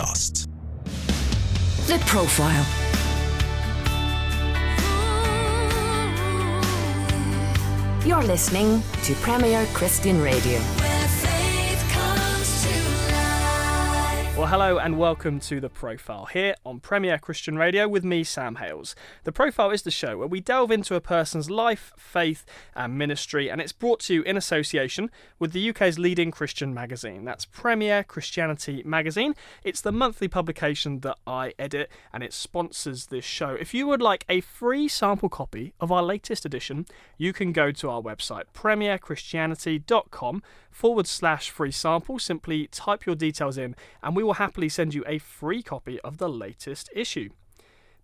Podcast. The Profile. You're listening to Premier Christian Radio. Well, hello and welcome to The Profile here on Premier Christian Radio with me, Sam Hales. The Profile is the show where we delve into a person's life, faith and ministry, and it's brought to you in association with the UK's leading Christian magazine. That's Premier Christianity Magazine. It's the monthly publication that I edit and it sponsors this show. If you would like a free sample copy of our latest edition, you can go to our website, premierchristianity.com/free sample. Simply type your details in and we will happily send you a free copy of the latest issue.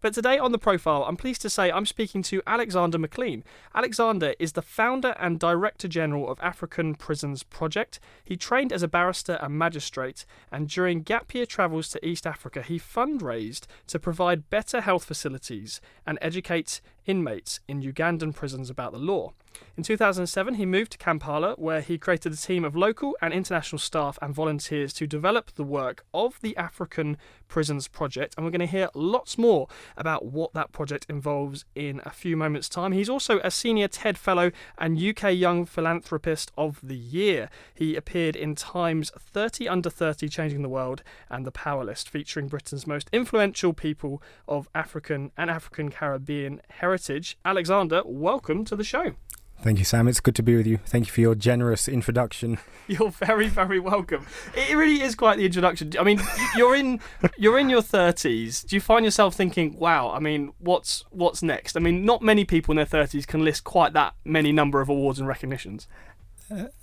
But today on The Profile, I'm pleased to say I'm speaking to Alexander Mclean. Alexander is the founder and Director General of African Prisons Project. He trained as a barrister and magistrate, and during gap year travels to East Africa, he fundraised to provide better health facilities and educate inmates in Ugandan prisons about the law. In 2007, he moved to Kampala, where he created a team of local and international staff and volunteers to develop the work of the African Prisons Project, and we're going to hear lots more about what that project involves in a few moments' time. He's also a Senior TED Fellow and UK Young Philanthropist of the Year. He appeared in Time's 30 Under 30 Changing the World and The Power List, featuring Britain's most influential people of African and African Caribbean heritage. Alexander, welcome to the show. Thank you, Sam. It's good to be with you. Thank you for your generous introduction. You're very, very welcome. It really is quite the introduction. I mean, you're in your 30s. Do you find yourself thinking, wow, I mean, what's next? I mean, not many people in their 30s can list quite that many number of awards and recognitions.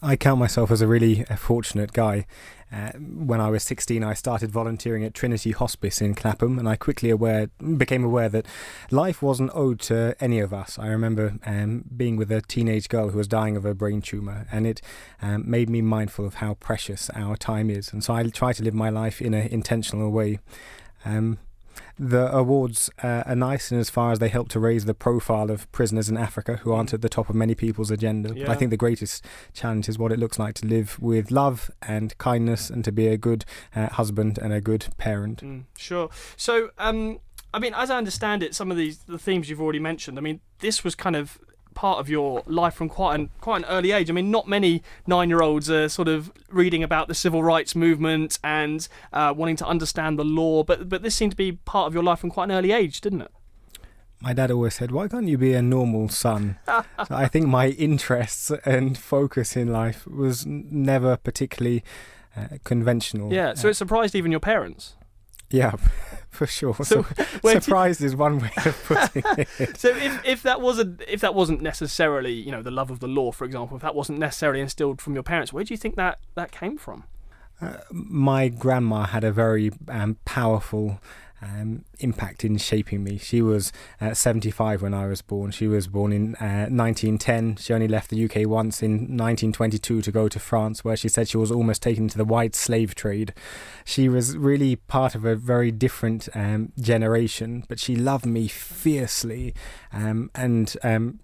I count myself as a really fortunate guy. When I was 16, I started volunteering at Trinity Hospice in Clapham, and I quickly became aware that life wasn't owed to any of us. I remember being with a teenage girl who was dying of a brain tumour, and it made me mindful of how precious our time is. And so I try to live my life in an intentional way. The awards are nice in as far as they help to raise the profile of prisoners in Africa who aren't at the top of many people's agenda. Yeah. But I think the greatest challenge is what it looks like to live with love and kindness and to be a good husband and a good parent. Sure. So, I mean, as I understand it, some of the themes you've already mentioned, I mean, this was kind of part of your life from quite an early age. I mean, not many 9-year-olds are sort of reading about the civil rights movement and wanting to understand the law, but this seemed to be part of your life from quite an early age, didn't it? My dad always said, why can't you be a normal son? So I think my interests and focus in life was never particularly conventional. Yeah, so it surprised even your parents? Yeah, for sure. So surprised is one way of putting it. So if that wasn't necessarily, you know, the love of the law, for example, if that wasn't necessarily instilled from your parents, where do you think that came from? My grandma had a very powerful impact in shaping me. She was 75 when I was born. She was born in 1910. She only left the UK once in 1922 to go to France, where she said she was almost taken to the white slave trade. She was really part of a very different generation, but she loved me fiercely, and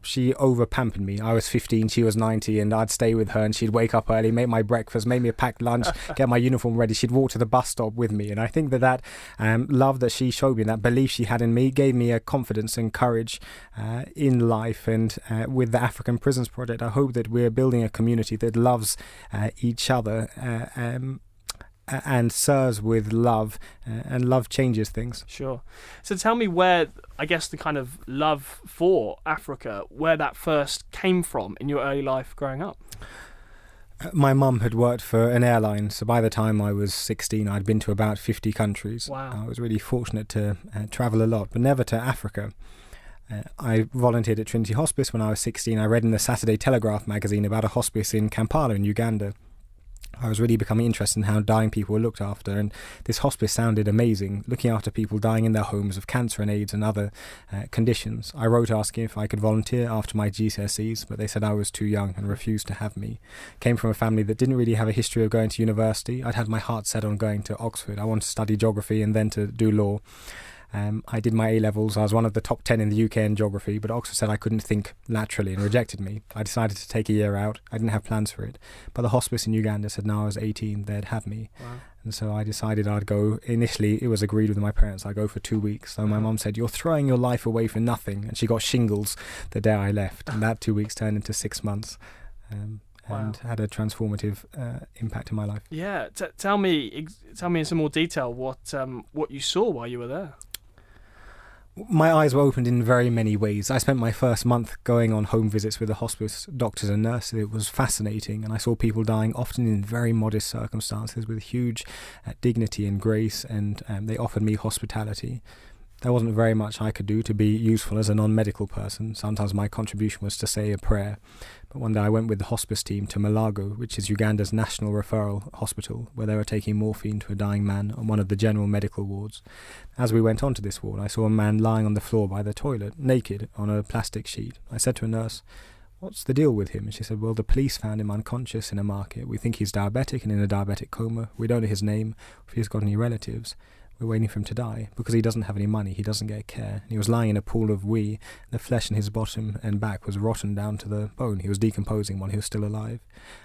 she over-pampered me. I was 15, she was 90, and I'd stay with her, and she'd wake up early, make my breakfast, make me a packed lunch, get my uniform ready. She'd walk to the bus stop with me, and I think that love that she showed me, that belief she had in me, gave me a confidence and courage in life. And with the African Prisons Project, I hope that we're building a community that loves each other and serves with love, and love changes things. Sure. So tell me where, I guess, the kind of love for Africa, where that first came from in your early life growing up. My mum had worked for an airline, so by the time I was 16, I'd been to about 50 countries. Wow. I was really fortunate to travel a lot, but never to Africa. I volunteered at Trinity Hospice when I was 16. I read in the Saturday Telegraph magazine about a hospice in Kampala in Uganda. I was really becoming interested in how dying people were looked after, and this hospice sounded amazing, looking after people dying in their homes of cancer and AIDS and other conditions. I wrote asking if I could volunteer after my GCSEs, but they said I was too young and refused to have me. Came from a family that didn't really have a history of going to university. I'd had my heart set on going to Oxford. I wanted to study geography and then to do law. I did my A-levels. I was one of the top 10 in the UK in geography, but Oxford said I couldn't think laterally and rejected me. I decided to take a year out. I didn't have plans for it. But the hospice in Uganda said now I was 18, they'd have me. Wow. And so I decided I'd go. Initially, it was agreed with my parents. I'd go for 2 weeks. So my mum said, "You're throwing your life away for nothing." And she got shingles the day I left. And that 2 weeks turned into 6 months. And had a transformative impact in my life. Yeah, tell me in some more detail what you saw while you were there. My eyes were opened in very many ways. I spent my first month going on home visits with the hospice doctors and nurses. It was fascinating, and I saw people dying often in very modest circumstances with huge dignity and grace, and they offered me hospitality. There wasn't very much I could do to be useful as a non-medical person. Sometimes my contribution was to say a prayer. But one day I went with the hospice team to Malago, which is Uganda's national referral hospital, where they were taking morphine to a dying man on one of the general medical wards. As we went onto this ward, I saw a man lying on the floor by the toilet, naked, on a plastic sheet. I said to a nurse, "What's the deal with him?" And she said, "Well, the police found him unconscious in a market. We think he's diabetic and in a diabetic coma. We don't know his name, if he's got any relatives. We're waiting for him to die because he doesn't have any money. He doesn't get care. He was lying in a pool of wee. The flesh in his bottom and back was rotten down to the bone. He was decomposing while he was still alive."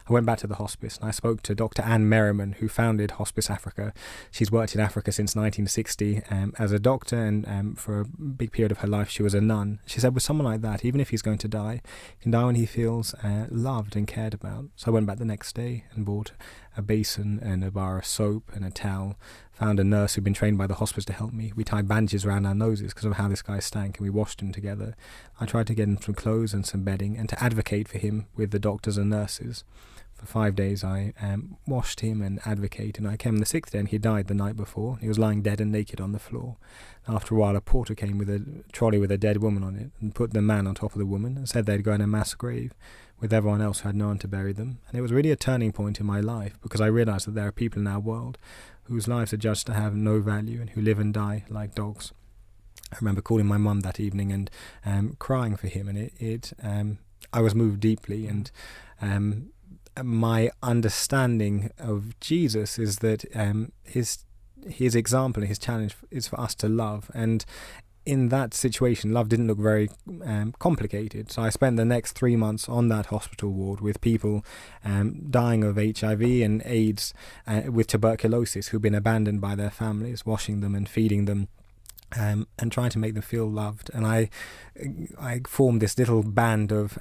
I went back to the hospice and I spoke to Dr. Anne Merriman, who founded Hospice Africa. She's worked in Africa since 1960 as a doctor, and for a big period of her life she was a nun. She said, with someone like that, even if he's going to die, he can die when he feels loved and cared about. So I went back the next day and bought a basin and a bar of soap and a towel. Found a nurse who'd been trained by the hospice to help me. We tied bandages around our noses because of how this guy stank, and we washed him together. I tried to get him some clothes and some bedding and to advocate for him with the doctors and nurses. For 5 days I washed him and advocated, and I came the 6th day and he died the night before. He was lying dead and naked on the floor. After a while a porter came with a trolley with a dead woman on it and put the man on top of the woman and said they'd go in a mass grave with everyone else who had no one to bury them. And it was really a turning point in my life because I realised that there are people in our world whose lives are judged to have no value and who live and die like dogs. I remember calling my mum that evening and crying for him, and I was moved deeply, and my understanding of Jesus is that his example and his challenge is for us to love, and in that situation, love didn't look very complicated. So I spent the next 3 months on that hospital ward with people dying of HIV and AIDS, with tuberculosis, who'd been abandoned by their families, washing them and feeding them, and trying to make them feel loved. And I formed this little band of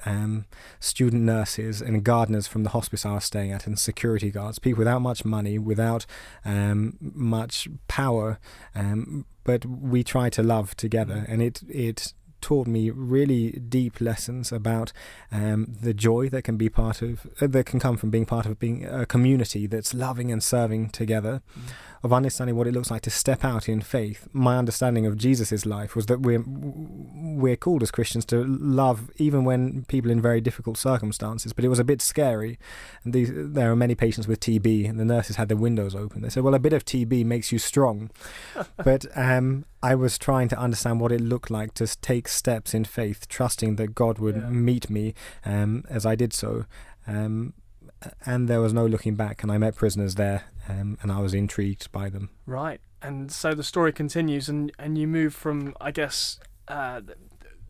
student nurses and gardeners from the hospice I was staying at, and security guards, people without much money, without much power, but we try to love together, and it taught me really deep lessons about the joy that can be that can come from being part of being a community that's loving and serving together, of understanding what it looks like to step out in faith. My understanding of Jesus's life was that we're called as Christians to love even when people in very difficult circumstances, but it was a bit scary. And there are many patients with TB, and the nurses had their windows open. They said, "Well, a bit of TB makes you strong." But I was trying to understand what it looked like to take steps in faith, trusting that God would meet me as I did so. And there was no looking back, and I met prisoners there, and I was intrigued by them. Right, and so the story continues, and you move from, I guess,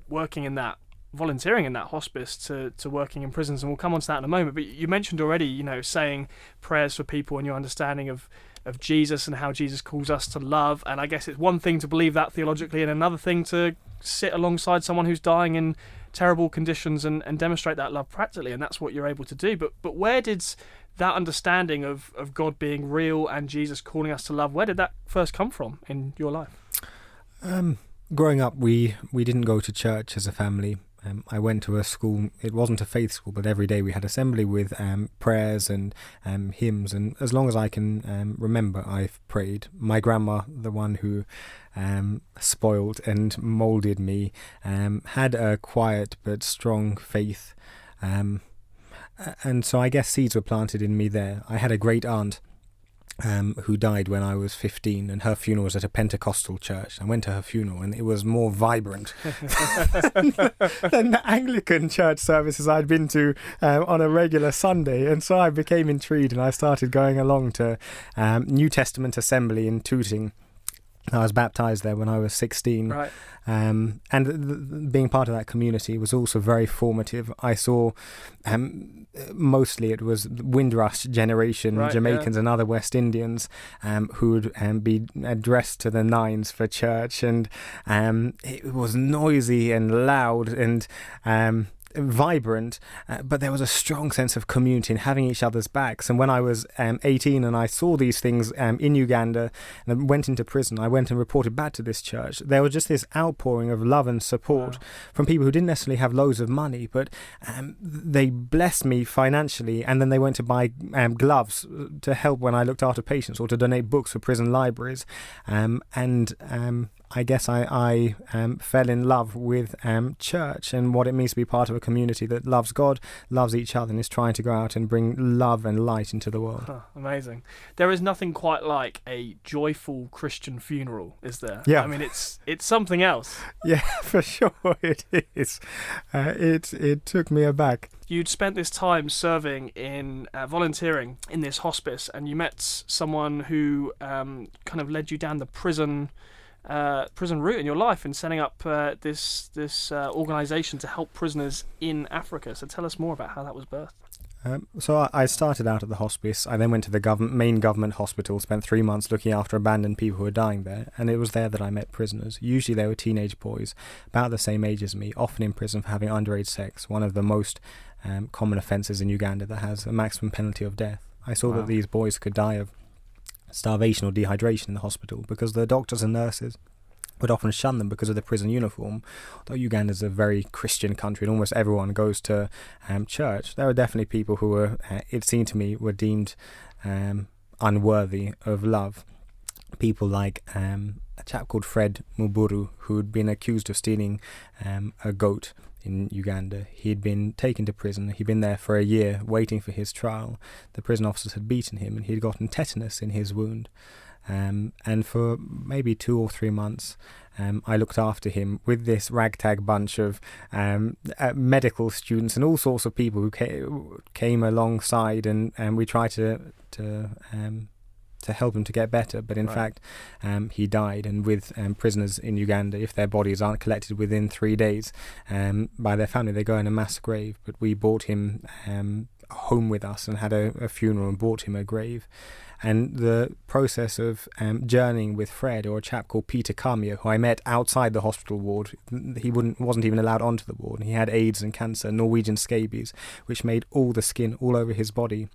working in that, volunteering in that hospice to working in prisons, and we'll come on to that in a moment. But you mentioned already, saying prayers for people and your understanding of Jesus and how Jesus calls us to love. And I guess it's one thing to believe that theologically, and another thing to sit alongside someone who's dying in terrible conditions and demonstrate that love practically, and that's what you're able to do. But where did that understanding of God being real and Jesus calling us to love, where did that first come from in your life? Growing up, we didn't go to church as a family. I went to a school. It wasn't a faith school, but every day we had assembly with prayers and hymns, and as long as I can remember, I've prayed. My grandma, the one who spoiled and moulded me, had a quiet but strong faith, and so I guess seeds were planted in me there. I had a great aunt who died when I was 15, and her funeral was at a Pentecostal church. I went to her funeral, and it was more vibrant than the Anglican church services I'd been to on a regular Sunday, and so I became intrigued, and I started going along to New Testament assembly in Tooting. I was baptized there when I was 16. Right. And being part of that community was also very formative. I saw mostly it was Windrush generation, Right, Jamaicans and other West Indians who would be dressed to the nines for church. And it was noisy and loud and vibrant, but there was a strong sense of community and having each other's backs. And when I was 18 and I saw these things in Uganda and went into prison, I went and reported back to this church. There was just this outpouring of love and support from people who didn't necessarily have loads of money, but they blessed me financially, and then they went to buy gloves to help when I looked after patients, or to donate books for prison libraries. I guess I fell in love with church and what it means to be part of a community that loves God, loves each other, and is trying to go out and bring love and light into the world. Amazing. There is nothing quite like a joyful Christian funeral, is there? Yeah. I mean, it's something else. Yeah, for sure it is. It took me aback. You'd spent this time serving in volunteering in this hospice, and you met someone who kind of led you down the prison route in your life and setting up this organisation to help prisoners in Africa. So tell us more about how that was birthed. So I started out at the hospice. I then went to the main government hospital, spent 3 months looking after abandoned people who were dying there, and it was there that I met prisoners. Usually they were teenage boys, about the same age as me, often in prison for having underage sex, one of the most common offences in Uganda that has a maximum penalty of death. I saw that these boys could die of starvation or dehydration in the hospital because the doctors and nurses would often shun them because of the prison uniform. Though Uganda's a very Christian country and almost everyone goes to church, there were definitely people who were, it seemed to me, were deemed unworthy of love. People like a chap called Fred Muburu, who'd been accused of stealing a goat in Uganda. He'd been taken to prison. He'd been there for a year waiting for his trial. The prison officers had beaten him and he'd gotten tetanus in his wound. And for maybe 2 or 3 months, I looked after him with this ragtag bunch of medical students and all sorts of people who came alongside, and we tried to help him to get better. But in fact, he died. And with prisoners in Uganda, if their bodies aren't collected within 3 days by their family, they go in a mass grave. But we brought him home with us and had a funeral and brought him a grave. And the process of journeying with Fred, or a chap called Peter Kamia, who I met outside the hospital ward, he wasn't even allowed onto the ward. He had AIDS and cancer, Norwegian scabies, which made all the skin all over his body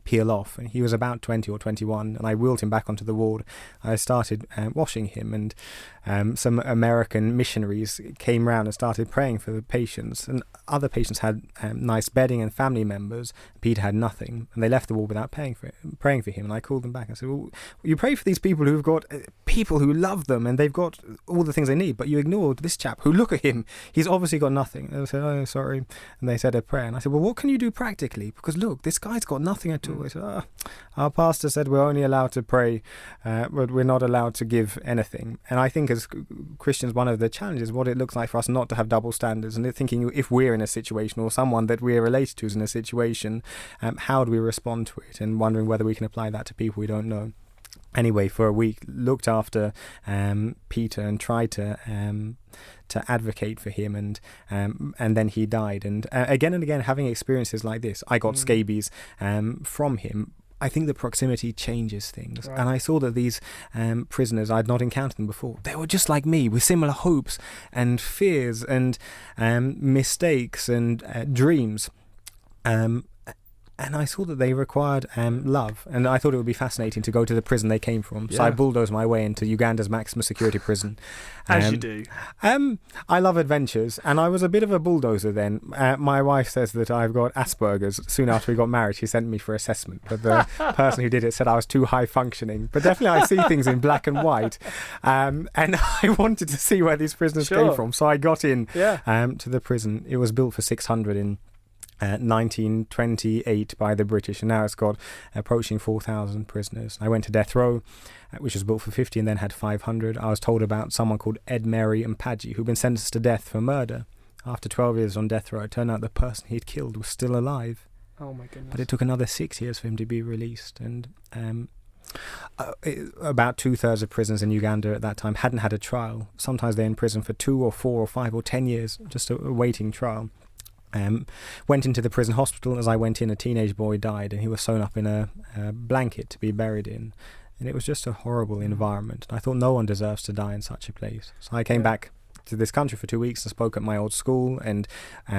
peel off. And he was about 20 or 21, and I wheeled him back onto the ward. I started washing him, and some American missionaries came round and started praying for the patients, and other patients had nice bedding and family members. Peter had nothing, and they left the ward without praying for him. And I called them back and said, well, you pray for these people who've got people who love them and they've got all the things they need, but you ignored this chap who, look at him, he's obviously got nothing. And I said, oh, sorry. And they said a prayer, and I said, well, what can you do practically? Because look, this guy's got nothing at all. I said, our pastor said we're only allowed to pray, but we're not allowed to give anything. And I think as Christians, one of the challenges, what it looks like for us not to have double standards, and thinking if we're in a situation or someone that we're related to is in a situation, how do we respond to it, and wondering whether we can apply that to people we don't know. Anyway, for a week, looked after Peter and tried to advocate for him, and then he died. And again and again, having experiences like this, I got scabies from him. I think the proximity changes things. Right. And I saw that these prisoners, I'd not encountered them before. They were just like me, with similar hopes and fears and mistakes and dreams. And I saw that they required love, and I thought it would be fascinating to go to the prison they came from. So I bulldozed my way into Uganda's maximum security prison. As you do. I love adventures, and I was a bit of a bulldozer then. My wife says that I've got Asperger's. Soon after we got married, she sent me for assessment, but the person who did it said I was too high functioning. But definitely I see things in black and white, and I wanted to see where these prisoners came from. So I got in to the prison. It was built for 600 in 1928 by the British, and now it's got approaching 4,000 prisoners. I went to death row, which was built for 50 and then had 500. I was told about someone called Ed Mary Mpaji, who'd been sentenced to death for murder. After 12 years on death row, it turned out the person he'd killed was still alive. Oh my goodness. But it took another 6 years for him to be released. And About 2/3 of prisoners in Uganda at that time hadn't had a trial. Sometimes they're in prison for 2 or 4 or 5 or 10 years, just awaiting trial. Went into the prison hospital. As I went in, a teenage boy died, and he was sewn up in a blanket to be buried in. And it was just a horrible environment. I thought no one deserves to die in such a place. So I came back to this country for 2 weeks and spoke at my old school and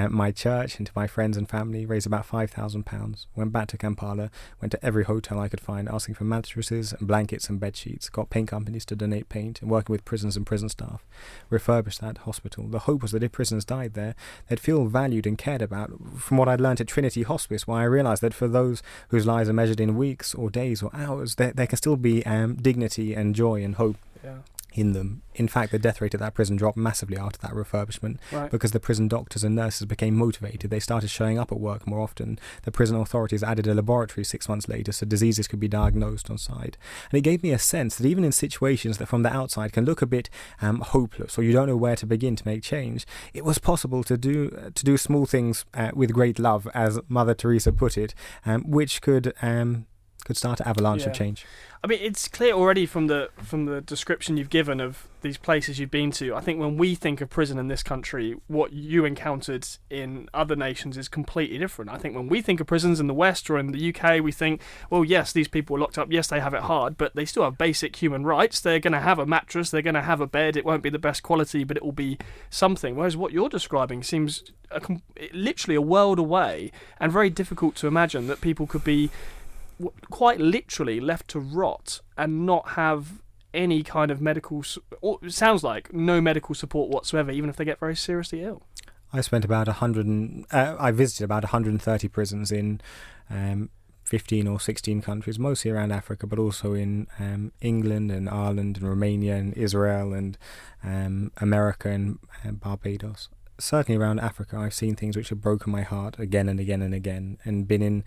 my church, and to my friends and family, raised about £5,000. Went back to Kampala, went to every hotel I could find, asking for mattresses and blankets and bed sheets, got paint companies to donate paint, and working with prisons and prison staff, refurbished that hospital. The hope was that if prisoners died there, they'd feel valued and cared about. From what I'd learned at Trinity Hospice, where I realised that for those whose lives are measured in weeks or days or hours, there can still be dignity and joy and hope in them. In fact, the death rate at that prison dropped massively after that refurbishment, because the prison doctors and nurses became motivated. They started showing up at work more often. The prison authorities added a laboratory 6 months later so diseases could be diagnosed on site. And it gave me a sense that even in situations that from the outside can look a bit hopeless, or you don't know where to begin to make change, it was possible to do small things with great love, as Mother Teresa put it, which could start an avalanche of change. I mean, it's clear already from the description you've given of these places you've been to. I think when we think of prison in this country, what you encountered in other nations is completely different. I think when we think of prisons in the West or in the UK, we think, well, yes, these people are locked up. Yes, they have it hard, but they still have basic human rights. They're going to have a mattress. They're going to have a bed. It won't be the best quality, but it will be something. Whereas what you're describing seems literally a world away, and very difficult to imagine that people could be quite literally left to rot and not have any kind of medical, or it sounds like no medical support whatsoever, even if they get very seriously ill. I spent about I visited about 130 prisons in 15 or 16 countries, mostly around Africa, but also in England and Ireland and Romania and Israel and America and Barbados. Certainly around Africa, I've seen things which have broken my heart again and again and again, and been in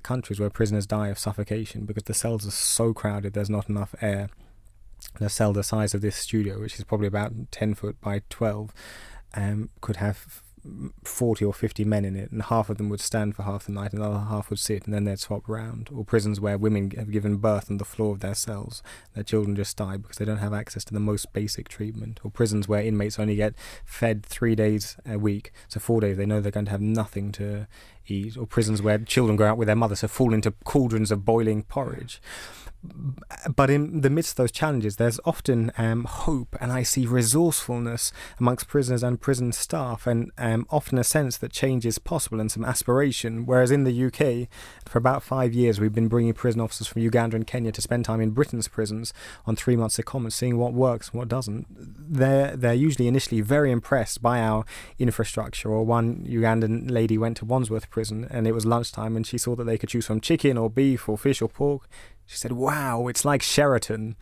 countries where prisoners die of suffocation because the cells are so crowded there's not enough air. And a cell the size of this studio, which is probably about 10 foot by 12, could have 40 or 50 men in it, and half of them would stand for half the night and the other half would sit, and then they'd swap around. Or prisons where women have given birth on the floor of their cells, their children just die because they don't have access to the most basic treatment. Or prisons where inmates only get fed 3 days a week, so 4 days they know they're going to have nothing to eat. Or prisons where children go out with their mothers, so fall into cauldrons of boiling porridge. But in the midst of those challenges, there's often hope, and I see resourcefulness amongst prisoners and prison staff, and often a sense that change is possible and some aspiration. Whereas in the UK, for about 5 years, we've been bringing prison officers from Uganda and Kenya to spend time in Britain's prisons on 3 months of comment, seeing what works and what doesn't. They're usually initially very impressed by our infrastructure. Or one Ugandan lady went to Wandsworth prison, and it was lunchtime, and she saw that they could choose from chicken or beef or fish or pork. She said, "Wow, it's like Sheraton."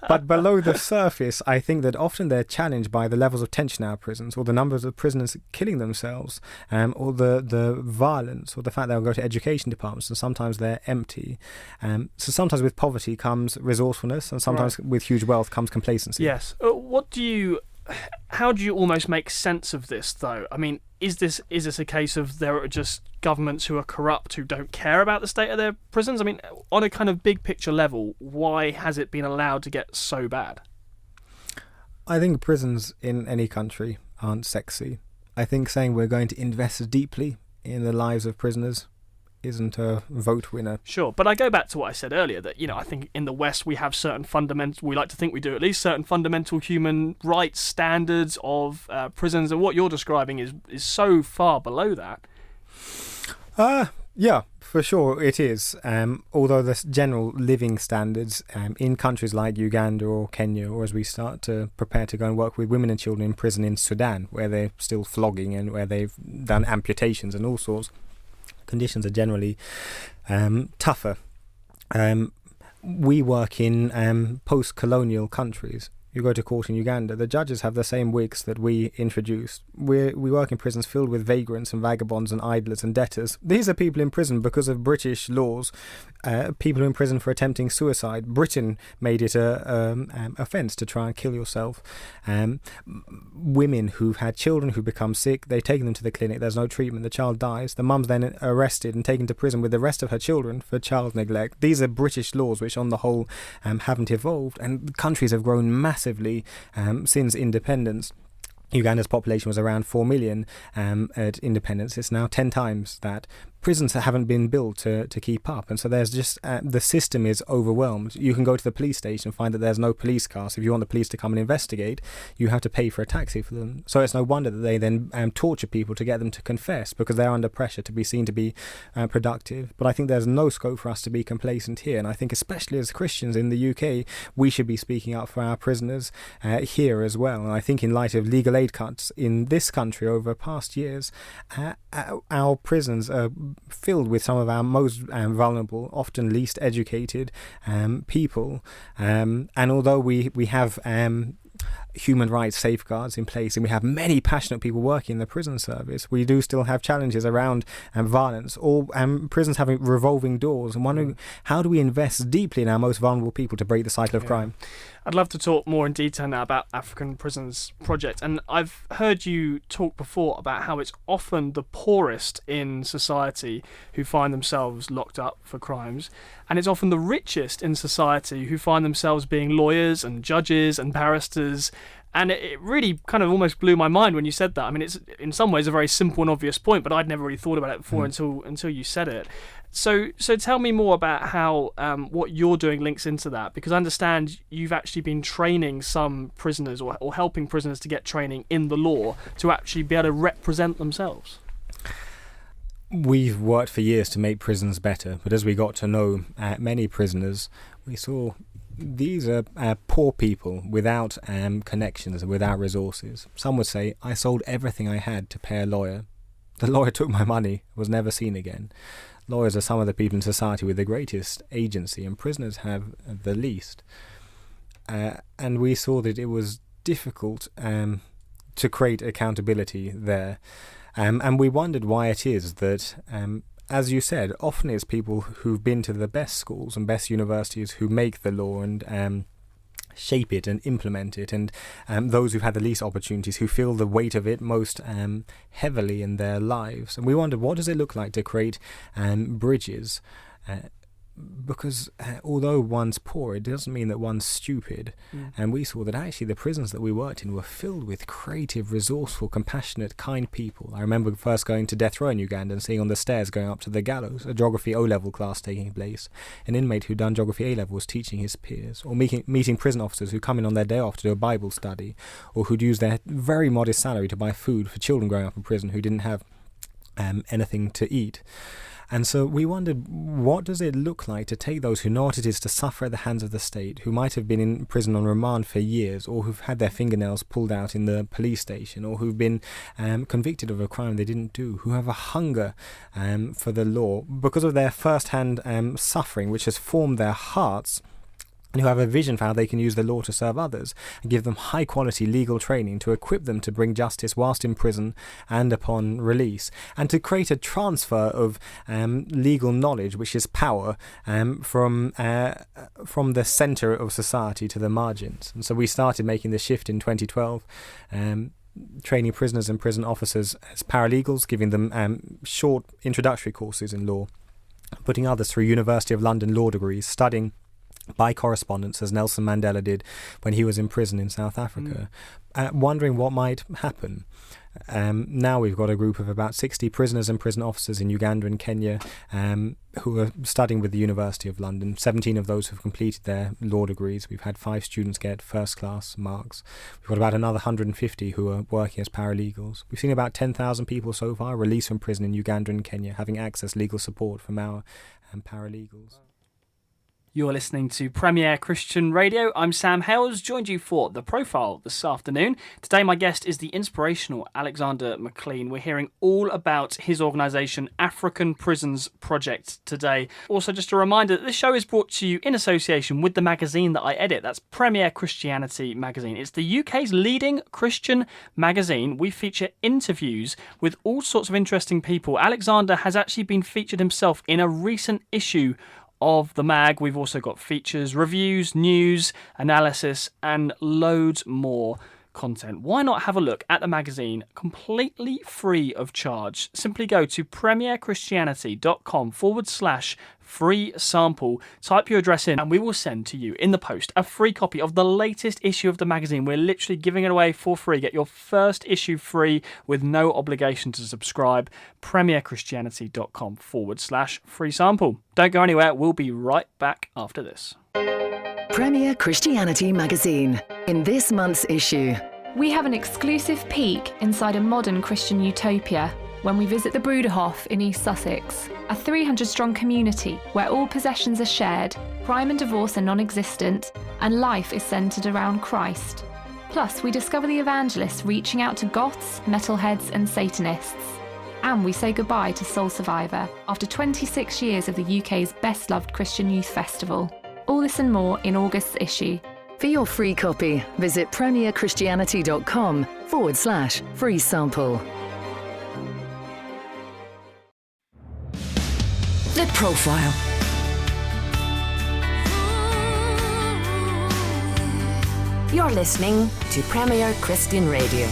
But below the surface, I think that often they're challenged by the levels of tension in our prisons, or the numbers of prisoners killing themselves, or the violence, or the fact they'll go to education departments and sometimes they're empty. So sometimes with poverty comes resourcefulness, and sometimes with huge wealth comes complacency. Yes. How do you almost make sense of this, though? I mean, is this a case of there are just governments who are corrupt, who don't care about the state of their prisons? I mean, on a kind of big picture level, why has it been allowed to get so bad? I think prisons in any country aren't sexy. I think saying we're going to invest deeply in the lives of prisoners isn't a vote winner. Sure, but I go back to what I said earlier, that, I think in the West we have certain fundamental, we like to think we do at least, certain fundamental human rights standards of prisons, and what you're describing is so far below that. Yeah, for sure it is. Although the general living standards in countries like Uganda or Kenya, or as we start to prepare to go and work with women and children in prison in Sudan, where they're still flogging and where they've done amputations and all sorts, conditions are generally tougher. We work in post-colonial countries, You go to court in Uganda, the judges have the same wigs that we introduced. We work in prisons filled with vagrants and vagabonds and idlers and debtors. These are people in prison because of British laws. People in prison for attempting suicide. Britain made it a offence to try and kill yourself. Women who've had children who become sick, they take them to the clinic, there's no treatment, the child dies. The mum's then arrested and taken to prison with the rest of her children for child neglect. These are British laws which on the whole haven't evolved, and countries have grown massively since independence. Uganda's population was around 4 million at independence. It's now 10 times that. Prisons haven't been built to keep up, and so there's just the system is overwhelmed. You can go to the police station and find that there's no police cars. If you want the police to come and investigate, you have to pay for a taxi for them. So it's no wonder that they then torture people to get them to confess, because they're under pressure to be seen to be productive. But I think there's no scope for us to be complacent here, and I think especially as Christians in the UK, we should be speaking up for our prisoners here as well. And I think in light of legal aid cuts in this country over past years, our prisons are filled with some of our most vulnerable, often least educated people. And although we have human rights safeguards in place and we have many passionate people working in the prison service, we do still have challenges around violence. All prisons having revolving doors, and wondering how do we invest deeply in our most vulnerable people to break the cycle of crime. I'd love to talk more in detail now about African Prisons Project, and I've heard you talk before about how it's often the poorest in society who find themselves locked up for crimes, and it's often the richest in society who find themselves being lawyers and judges and barristers. And it really kind of almost blew my mind when you said that. I mean, it's in some ways a very simple and obvious point, but I'd never really thought about it before until you said it. So tell me more about how what you're doing links into that, because I understand you've actually been training some prisoners or helping prisoners to get training in the law to actually be able to represent themselves. We've worked for years to make prisons better, but as we got to know many prisoners, we saw these are poor people without connections and without resources. Some would say, I sold everything I had to pay a lawyer. The lawyer took my money, was never seen again. Lawyers are some of the people in society with the greatest agency, and prisoners have the least. And we saw that it was difficult to create accountability there. And we wondered why it is that, as you said, often it's people who've been to the best schools and best universities who make the law and shape it and implement it, and those who've had the least opportunities who feel the weight of it most heavily in their lives. And we wondered, what does it look like to create bridges? Because although one's poor, it doesn't mean that one's stupid. And we saw that actually the prisons that we worked in were filled with creative, resourceful, compassionate, kind people. I remember first going to death row in Uganda and seeing on the stairs going up to the gallows a geography O-level class taking place. An inmate who'd done geography A-level was teaching his peers, or meeting prison officers who come in on their day off to do a Bible study, or who'd use their very modest salary to buy food for children growing up in prison who didn't have anything to eat. And so we wondered, what does it look like to take those who know what it is to suffer at the hands of the state, who might have been in prison on remand for years, or who've had their fingernails pulled out in the police station, or who've been convicted of a crime they didn't do, who have a hunger for the law because of their first-hand suffering, which has formed their hearts, and who have a vision for how they can use the law to serve others, and give them high-quality legal training to equip them to bring justice whilst in prison and upon release, and to create a transfer of legal knowledge, which is power, from the centre of society to the margins. And so we started making the shift in 2012, training prisoners and prison officers as paralegals, giving them short introductory courses in law, putting others through University of London law degrees, studying by correspondence, as Nelson Mandela did when he was in prison in South Africa, wondering what might happen. Now we've got a group of about 60 prisoners and prison officers in Uganda and Kenya who are studying with the University of London. 17 of those have completed their law degrees. We've had 5 students get first-class marks. We've got about another 150 who are working as paralegals. We've seen about 10,000 people so far released from prison in Uganda and Kenya, having access legal support from our paralegals. You're listening to Premier Christian Radio. I'm Sam Hales, joined you for The Profile this afternoon. Today my guest is the inspirational Alexander Mclean. We're hearing all about his organisation African Prisons Project today. Also just a reminder that this show is brought to you in association with the magazine that I edit. That's Premier Christianity magazine. It's the UK's leading Christian magazine. We feature interviews with all sorts of interesting people. Alexander has actually been featured himself in a recent issue of the mag. We've also got features, reviews, news, analysis, and loads more content. Why not have a look at the magazine completely free of charge? Simply go to premierchristianity.com/free sample, type your address in, and we will send to you in the post a free copy of the latest issue of the magazine. We're literally giving it away for free. Get your first issue free with no obligation to subscribe. premierchristianity.com/free sample. Don't go anywhere. We'll be right back after this. Premier Christianity magazine. In this month's issue, we have an exclusive peek inside a modern Christian utopia when we visit the Bruderhof in East Sussex, a 300-strong community where all possessions are shared, crime and divorce are non-existent, and life is centred around Christ. Plus, we discover the evangelists reaching out to goths, metalheads and Satanists. And we say goodbye to Soul Survivor after 26 years of the UK's best-loved Christian youth festival. All this and more in August's issue. for your free copy, visit premierchristianity.com/free sample. The Profile. You're listening to Premier Christian Radio.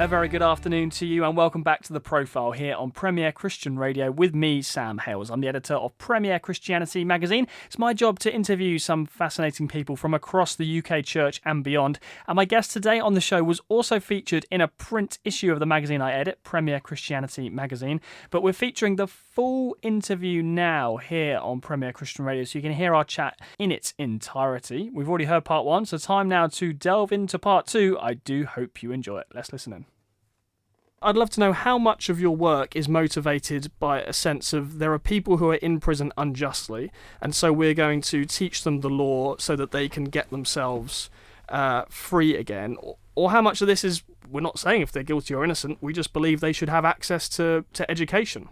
A very good afternoon to you and welcome back to The Profile here on Premier Christian Radio with me, Sam Hales. I'm the editor of Premier Christianity magazine. It's my job to interview some fascinating people from across the UK church and beyond. And my guest today on the show was also featured in a print issue of the magazine I edit, Premier Christianity magazine. But we're featuring the full interview now here on Premier Christian Radio, so you can hear our chat in its entirety. We've already heard part one, so time now to delve into part two. I do hope you enjoy it. Let's listen in. I'd love to know how much of your work is motivated by a sense of there are people who are in prison unjustly, and so we're going to teach them the law so that they can get themselves free again, or how much of this is, we're not saying if they're guilty or innocent, we just believe they should have access to education.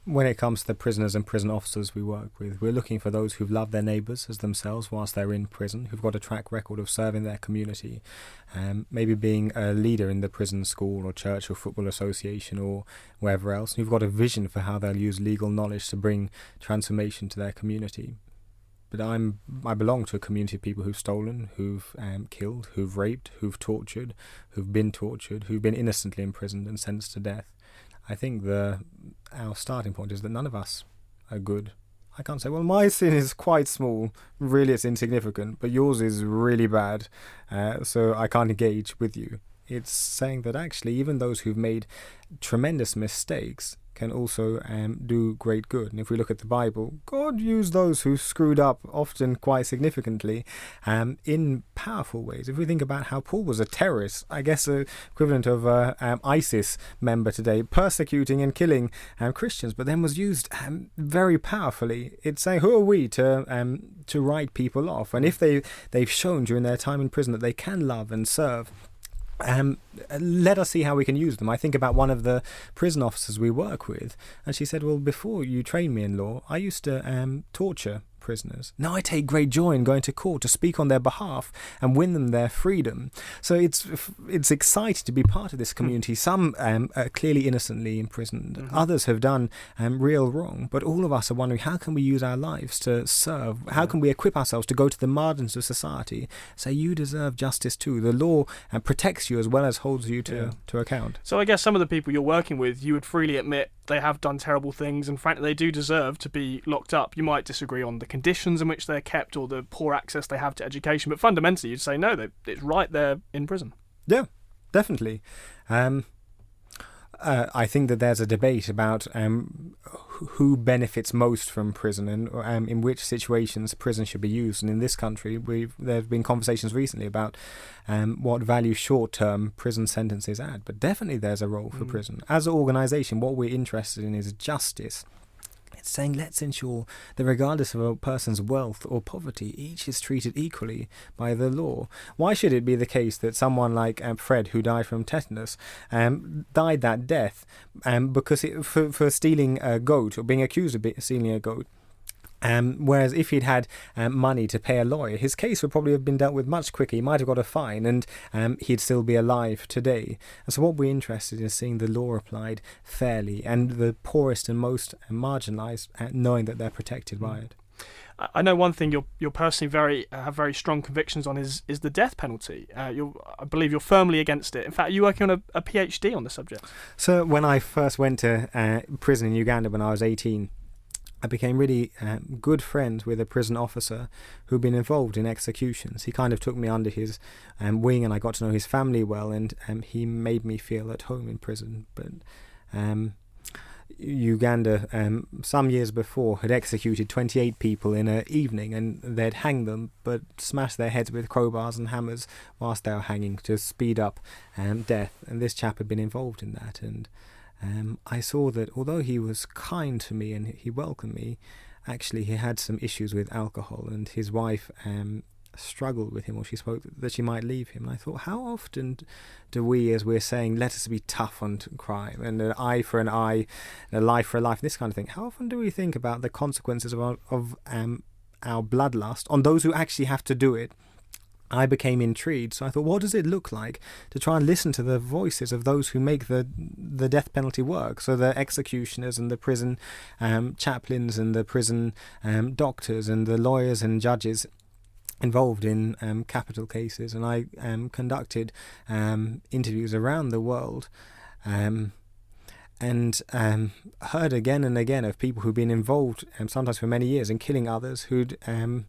When it comes to the prisoners and prison officers we work with, we're looking for those who've loved their neighbours as themselves whilst they're in prison, who've got a track record of serving their community, maybe being a leader in the prison school or church or football association or wherever else, and who've got a vision for how they'll use legal knowledge to bring transformation to their community. But I belong to a community of people who've stolen, who've killed, who've raped, who've tortured, who've been innocently imprisoned and sentenced to death. I think our starting point is that none of us are good. I can't say, well, my sin is quite small, really it's insignificant, but yours is really bad, so I can't engage with you. It's saying that actually even those who've made tremendous mistakes can also do great good. And if we look at the Bible, God used those who screwed up, often quite significantly, in powerful ways. If we think about how Paul was a terrorist, I guess equivalent of ISIS member today, persecuting and killing Christians, but then was used very powerfully. It's saying, who are we to write people off? And if they've shown during their time in prison that they can love and serve, let us see how we can use them. I think about one of the prison officers we work with, and she said, well, before you trained me in law, I used to torture prisoners. Now I take great joy in going to court to speak on their behalf and win them their freedom. So it's exciting to be part of this community. Some are clearly innocently imprisoned. Others have done real wrong. But all of us are wondering, how can we use our lives to serve? How can we equip ourselves to go to the margins of society? Say, you deserve justice too. The law protects you as well as holds you to account. So I guess some of the people you're working with, you would freely admit they have done terrible things, and frankly they do deserve to be locked up. You might disagree on the conditions in which they're kept or the poor access they have to education, but fundamentally you'd say no, it's right they're in prison. Yeah, definitely. I think that there's a debate about who benefits most from prison and in which situations prison should be used. And in this country, there have been conversations recently about what value short-term prison sentences add. But definitely there's a role for prison. As an organisation, what we're interested in is justice. saying let's ensure that regardless of a person's wealth or poverty, each is treated equally by the law. Why should it be the case that someone like Fred, who died from tetanus, died that death because for stealing a goat, or being accused of stealing a goat? Whereas if he'd had money to pay a lawyer, his case would probably have been dealt with much quicker. He might have got a fine, and he'd still be alive today. And so what we're interested in is seeing the law applied fairly, and the poorest and most marginalised knowing that they're protected by it. I know one thing you're personally have very strong convictions on is the death penalty. I believe you're firmly against it. In fact, you're working on a PhD on the subject. So when I first went to prison in Uganda when I was 18, I became really good friends with a prison officer who'd been involved in executions. He kind of took me under his wing, and I got to know his family well, and he made me feel at home in prison. But Uganda, some years before, had executed 28 people in an evening, and they'd hanged them, but smashed their heads with crowbars and hammers whilst they were hanging to speed up death. And this chap had been involved in that, and I saw that although he was kind to me and he welcomed me, actually he had some issues with alcohol, and his wife struggled with him, or she spoke that she might leave him. And I thought, how often do we, as we're saying, let us be tough on crime, and an eye for an eye, and a life for a life, this kind of thing, how often do we think about the consequences of our bloodlust on those who actually have to do it? I became intrigued, so I thought, what does it look like to try and listen to the voices of those who make the death penalty work? So the executioners and the prison chaplains and the prison doctors and the lawyers and judges involved in capital cases. And I conducted interviews around the world and heard again and again of people who'd been involved, sometimes for many years, in killing others, who'd then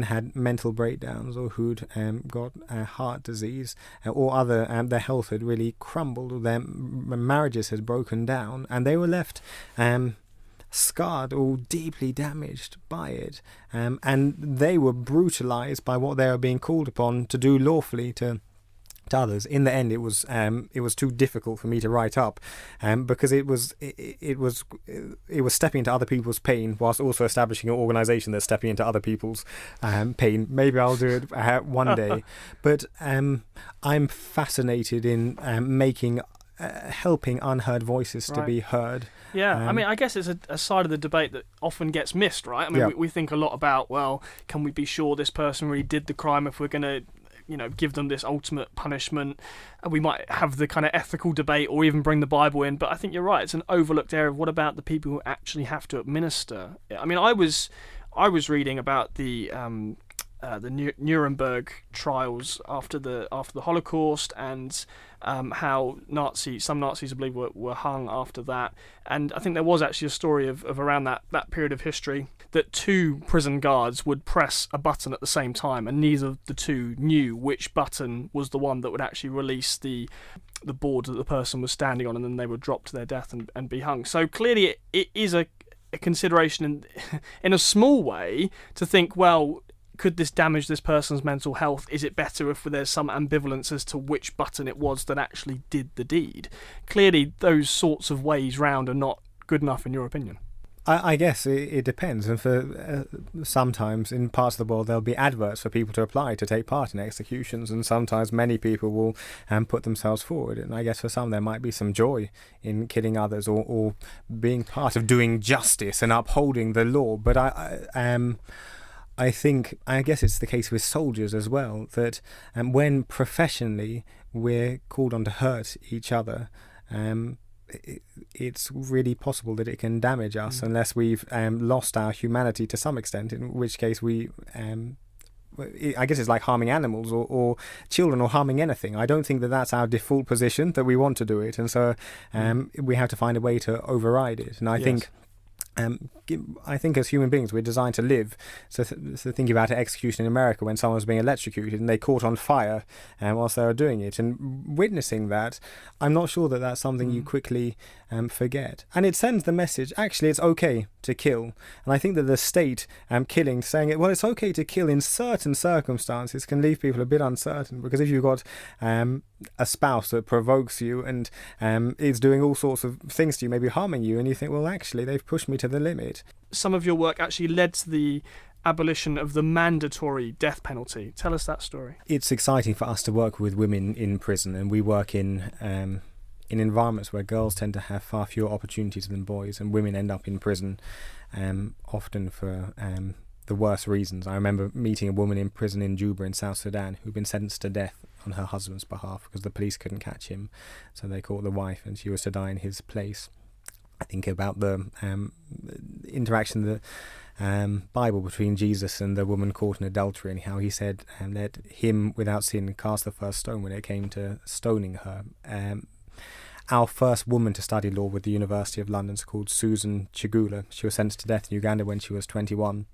had mental breakdowns, or who'd got heart disease, or other, their health had really crumbled, or their marriages had broken down, and they were left scarred or deeply damaged by it, and they were brutalized by what they were being called upon to do lawfully to others. In the end, it was too difficult for me to write up, because it was stepping into other people's pain whilst also establishing an organisation that's stepping into other people's pain. Maybe I'll do it one day, but I'm fascinated in helping unheard voices to be heard. Yeah, I mean, I guess it's a side of the debate that often gets missed, right? I mean, we think a lot about, well, can we be sure this person really did the crime if we're going to give them this ultimate punishment? And we might have the kind of ethical debate, or even bring the Bible in. But I think you're right. It's an overlooked area of what about the people who actually have to administer. I mean, I was reading about the Nuremberg trials after the Holocaust, and how some Nazis, I believe, were hung after that. And I think there was actually a story of around that period of history that two prison guards would press a button at the same time, and neither of the two knew which button was the one that would actually release the board that the person was standing on, and then they would drop to their death and be hung. So clearly it is a consideration in a small way to think, well, could this damage this person's mental health? Is it better if there's some ambivalence as to which button it was that actually did the deed? Clearly, those sorts of ways round are not good enough, in your opinion. I guess it depends, and for sometimes in parts of the world there'll be adverts for people to apply to take part in executions, and sometimes many people will put themselves forward, and I guess for some there might be some joy in killing others, or being part of doing justice and upholding the law. But I guess it's the case with soldiers as well, that when professionally we're called on to hurt each other, it's really possible that it can damage us unless we've lost our humanity to some extent, in which case I guess it's like harming animals or children, or harming anything. I don't think that that's our default position, that we want to do it, and so we have to find a way to override it. And I think as human beings we're designed to live. So thinking about an execution in America when someone was being electrocuted and they caught on fire whilst they were doing it, and witnessing that, I'm not sure that that's something you quickly forget. And it sends the message, actually it's okay to kill. And I think that the state killing, saying it, well, it's okay to kill in certain circumstances, can leave people a bit uncertain, because if you've got a spouse that provokes you and is doing all sorts of things to you, maybe harming you, and you think, well, actually, they've pushed me to the limit. Some of your work actually led to the abolition of the mandatory death penalty. Tell us that story. It's exciting for us to work with women in prison, and we work in environments where girls tend to have far fewer opportunities than boys, and women end up in prison often for the worst reasons. I remember meeting a woman in prison in Juba in South Sudan who'd been sentenced to death on her husband's behalf because the police couldn't catch him, so they caught the wife and she was to die in his place. I think about the interaction, the Bible between Jesus and the woman caught in adultery, and how he said, let him without sin cast the first stone when it came to stoning her. Our first woman to study law with the University of London is called Susan Chigula. She was sentenced to death in Uganda when she was 21.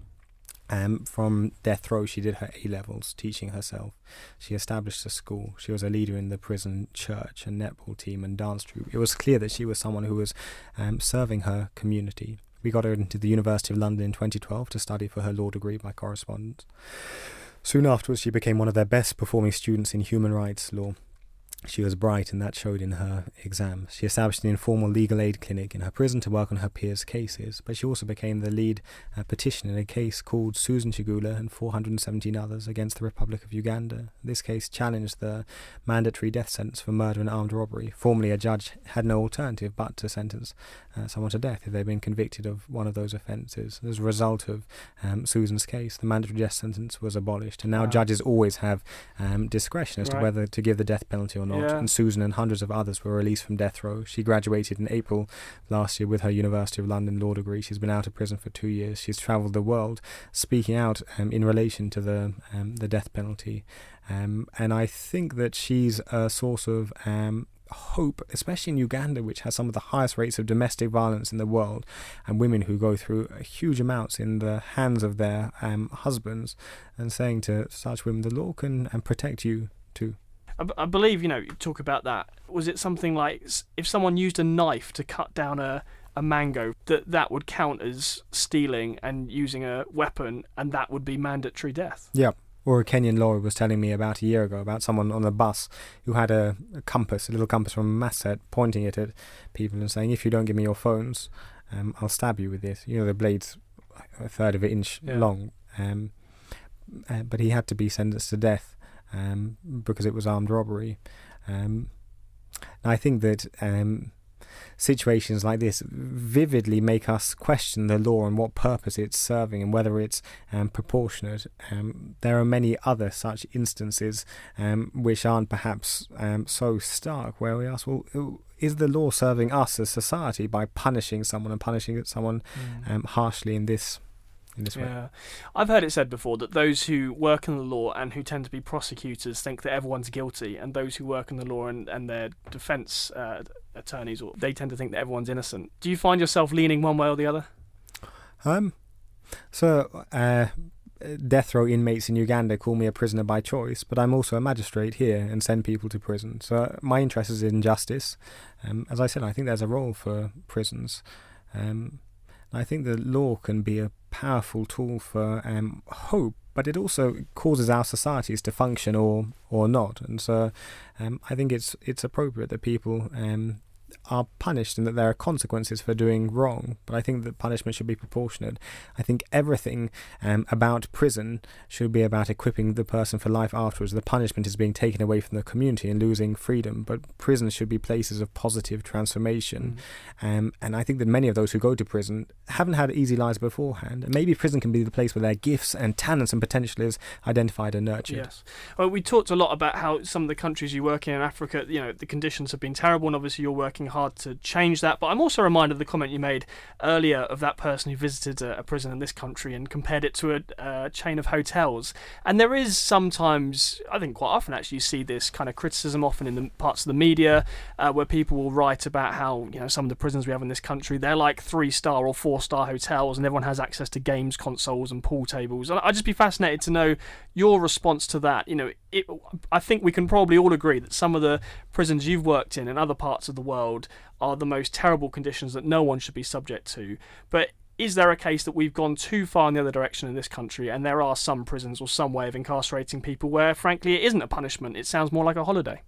From death row, she did her A-levels, teaching herself. She established a school. She was a leader in the prison church and netball team and dance troupe. It was clear that she was someone who was serving her community. We got her into the University of London in 2012 to study for her law degree by correspondence. Soon afterwards, she became one of their best performing students in human rights law. She was bright, and that showed in her exams. She established an informal legal aid clinic in her prison to work on her peers' cases, but she also became the lead petitioner in a case called Susan Chigula and 417 others against the Republic of Uganda. This case challenged the mandatory death sentence for murder and armed robbery. Formerly, a judge had no alternative but to sentence someone to death if they'd been convicted of one of those offences. As a result of Susan's case, the mandatory death sentence was abolished, and now judges always have discretion as to whether to give the death penalty or not. Yeah. And Susan and hundreds of others were released from death row. She graduated in April last year with her University of London law degree. She's been out of prison for 2 years. She's travelled the world speaking out in relation to the death penalty. And I think that she's a source of hope, especially in Uganda, which has some of the highest rates of domestic violence in the world, and women who go through huge amounts in the hands of their husbands, and saying to such women, the law can protect you too. I believe, you talk about that. Was it something like if someone used a knife to cut down a mango, that would count as stealing and using a weapon, and that would be mandatory death? Yeah. Or a Kenyan lawyer was telling me about a year ago about someone on a bus who had a compass, a little compass from a mass set, pointing it at people and saying, if you don't give me your phones, I'll stab you with this. The blade's a third of an inch long. But he had to be sentenced to death because it was armed robbery. I think that situations like this vividly make us question the law and what purpose it's serving and whether it's proportionate. There are many other such instances which aren't perhaps so stark, where we ask, well, is the law serving us as society by punishing someone harshly in this way? Yeah, I've heard it said before that those who work in the law and who tend to be prosecutors think that everyone's guilty, and those who work in the law and their defence attorneys, they tend to think that everyone's innocent. Do you find yourself leaning one way or the other? Death row inmates in Uganda call me a prisoner by choice, but I'm also a magistrate here and send people to prison. So my interest is in justice. As I said, I think there's a role for prisons. I think the law can be a powerful tool for hope, but it also causes our societies to function or not. And so I think it's appropriate that people are punished and that there are consequences for doing wrong, but I think that punishment should be proportionate. I think everything about prison should be about equipping the person for life afterwards. The punishment is being taken away from the community and losing freedom, but prisons should be places of positive transformation. And I think that many of those who go to prison haven't had easy lives beforehand, and maybe prison can be the place where their gifts and talents and potential is identified and nurtured. Yes. Well, we talked a lot about how some of the countries you work in Africa, the conditions have been terrible, and obviously you're working hard to change that. But I'm also reminded of the comment you made earlier of that person who visited a prison in this country and compared it to a chain of hotels. And there is sometimes, I think quite often actually, you see this kind of criticism often in the parts of the media where people will write about how some of the prisons we have in this country, they're like 3-star or 4-star hotels, and everyone has access to games consoles and pool tables. And I'd just be fascinated to know your response to that. I think we can probably all agree that some of the prisons you've worked in other parts of the world are the most terrible conditions that no one should be subject to. But is there a case that we've gone too far in the other direction in this country, and there are some prisons or some way of incarcerating people where, frankly, it isn't a punishment? It sounds more like a holiday.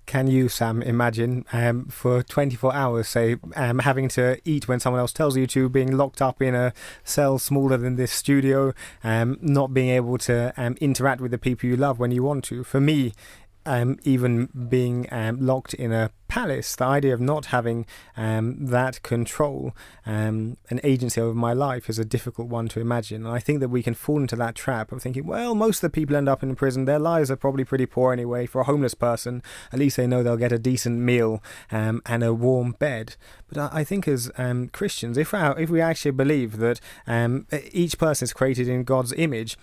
Can you, Sam, imagine for 24 hours, say, having to eat when someone else tells you to, being locked up in a cell smaller than this studio, not being able to interact with the people you love when you want to? For me, even being locked in a palace, the idea of not having that control and agency over my life is a difficult one to imagine. And I think that we can fall into that trap of thinking, well, most of the people end up in prison, their lives are probably pretty poor anyway. For a homeless person, at least they know they'll get a decent meal and a warm bed. But I think as Christians, if we actually believe that each person is created in God's image,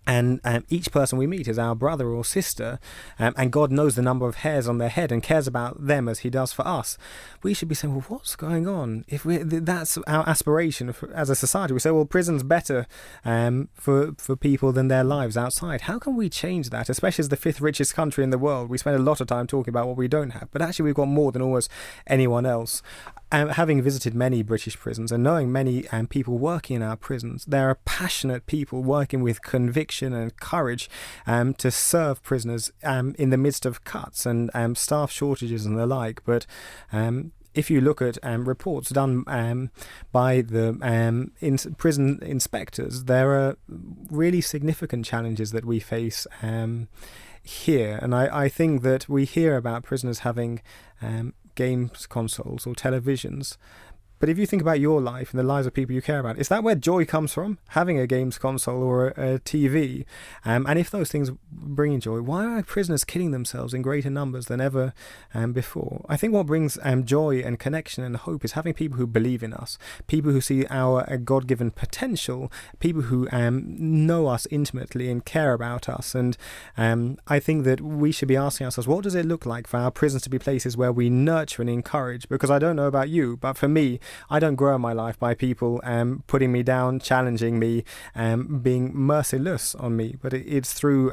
and each person we meet is our brother or sister, and God knows the number of hairs on their head and cares about them as he does for us, we should be saying, well, what's going on? If that's our aspiration as a society. We say, well, prison's better for people than their lives outside. How can we change that? Especially as the 5th richest country in the world, we spend a lot of time talking about what we don't have, but actually we've got more than almost anyone else. Having visited many British prisons and knowing many people working in our prisons, there are passionate people working with conviction and courage to serve prisoners in the midst of cuts and staff shortages and the like. But if you look at reports done by the prison inspectors, there are really significant challenges that we face here. And I think that we hear about prisoners having games consoles or televisions, but if you think about your life and the lives of people you care about, is that where joy comes from? Having a games console or a TV? And if those things bring you joy, why are prisoners killing themselves in greater numbers than ever before? I think what brings joy and connection and hope is having people who believe in us, people who see our God-given potential, people who know us intimately and care about us. And I think that we should be asking ourselves, what does it look like for our prisons to be places where we nurture and encourage? Because I don't know about you, but for me, I don't grow my life by people putting me down, challenging me, being merciless on me, but it's through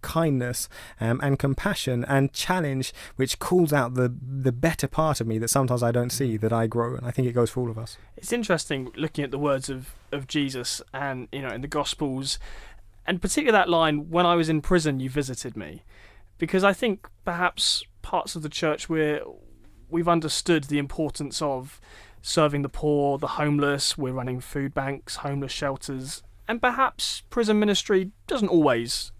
kindness and compassion and challenge, which calls out the better part of me that sometimes I don't see, that I grow. And I think it goes for all of us. It's interesting looking at the words of Jesus and, in the Gospels, and particularly that line, when I was in prison, you visited me. Because I think perhaps parts of the church we've understood the importance of serving the poor, the homeless. We're running food banks, homeless shelters, and perhaps prison ministry doesn't always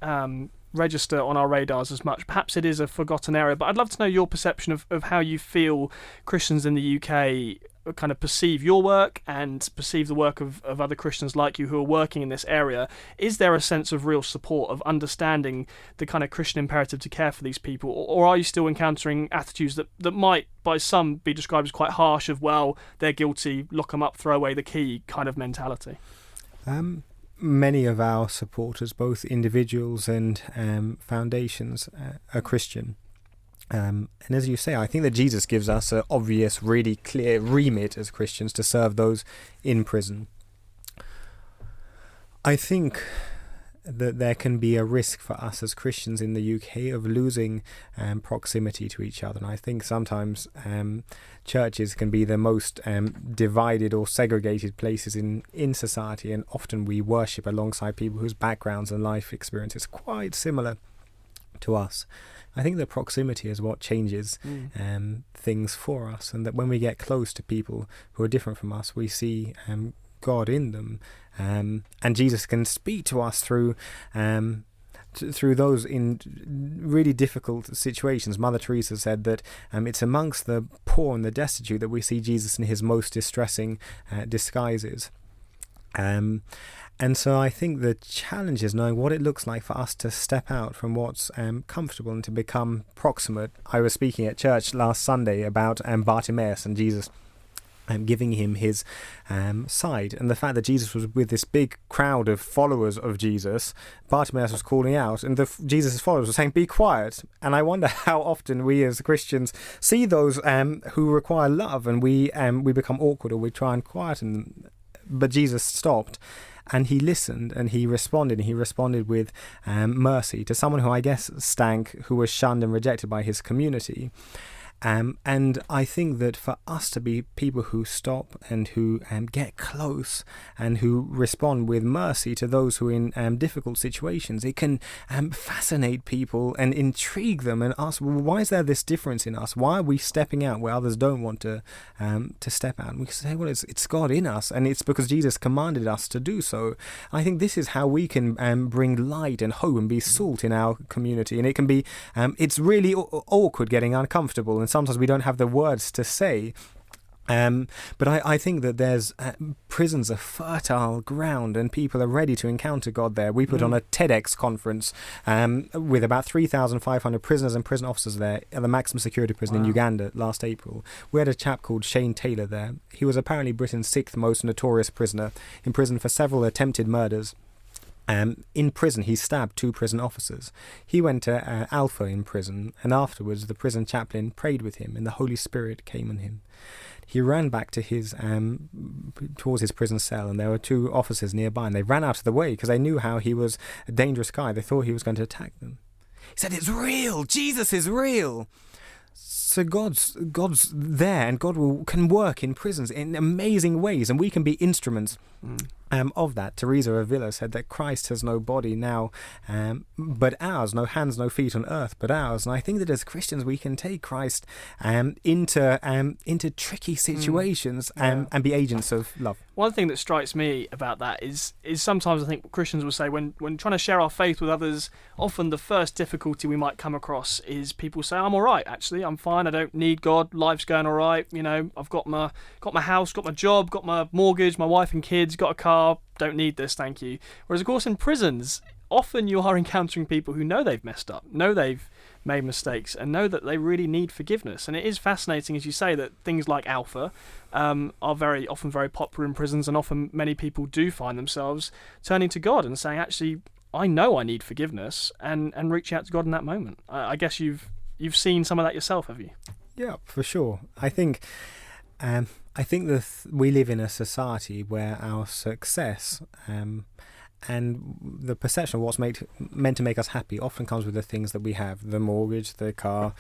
register on our radars as much. Perhaps it is a forgotten area, but I'd love to know your perception of how you feel Christians in the UK kind of perceive your work and perceive the work of other Christians like you who are working in this area. Is there a sense of real support, of understanding the kind of Christian imperative to care for these people, or are you still encountering attitudes that might by some be described as quite harsh, of, well, they're guilty, lock them up, throw away the key kind of mentality? Many of our supporters, both individuals and foundations, are Christian. And as you say, I think that Jesus gives us an obvious, really clear remit as Christians to serve those in prison. I think that there can be a risk for us as Christians in the UK of losing proximity to each other. And I think sometimes churches can be the most divided or segregated places in society, and often we worship alongside people whose backgrounds and life experience is quite similar to us. I think that proximity is what changes things for us, and that when we get close to people who are different from us, we see God in them, and Jesus can speak to us through those in really difficult situations. Mother Teresa said that it's amongst the poor and the destitute that we see Jesus in his most distressing disguises. And so I think the challenge is knowing what it looks like for us to step out from what's comfortable and to become proximate. I was speaking at church last Sunday about Bartimaeus and Jesus giving him his side, and the fact that Jesus was with this big crowd of followers of Jesus. Bartimaeus was calling out, and Jesus' followers were saying, "Be quiet." And I wonder how often we as Christians see those who require love, and we become awkward, or we try and quieten them. But Jesus stopped, and he listened, and he responded with mercy to someone who I guess stank, who was shunned and rejected by his community. And I think that for us to be people who stop and who get close and who respond with mercy to those who are in difficult situations, it can fascinate people and intrigue them and ask, well, why is there this difference in us? Why are we stepping out where others don't want to step out? And we can say, well, it's God in us, and it's because Jesus commanded us to do so. I think this is how we can bring light and hope and be salt in our community. And it can be, it's really awkward getting uncomfortable, and sometimes we don't have the words to say. But I think that there's prisons are fertile ground, and people are ready to encounter God there. We put on a TEDx conference with about 3,500 prisoners and prison officers there at the maximum security prison in Uganda last April. We had a chap called Shane Taylor there. He was apparently Britain's 6th most notorious prisoner, in prison for several attempted murders. In prison, he stabbed 2 prison officers. He went to Alpha in prison, and afterwards the prison chaplain prayed with him, and the Holy Spirit came on him. He ran back to his towards his prison cell, and there were 2 officers nearby, and they ran out of the way because they knew how he was a dangerous guy. They thought he was going to attack them. He said, "It's real. Jesus is real." So God's there, and God can work in prisons in amazing ways, and we can be instruments of that. Teresa of Avila said that Christ has no body now, but ours, no hands, no feet on earth, but ours. And I think that as Christians, we can take Christ into tricky situations and be agents of love. One thing that strikes me about that is sometimes I think Christians will say when trying to share our faith with others, often the first difficulty we might come across is people say, "I'm all right, actually, I'm fine, I don't need God, life's going all right, I've got my house, got my job, got my mortgage, my wife and kids, got a car, don't need this, thank you." Whereas of course in prisons, often you are encountering people who know they've messed up, know they've made mistakes, and know that they really need forgiveness. And it is fascinating, as you say, that things like Alpha are very often very popular in prisons, and often many people do find themselves turning to God and saying, actually, I know I need forgiveness, and reaching out to God in that moment. I guess you've seen some of that yourself, have you? Yeah, for sure. I think that we live in a society where our success and the perception of what's meant to make us happy often comes with the things that we have: the mortgage, the car,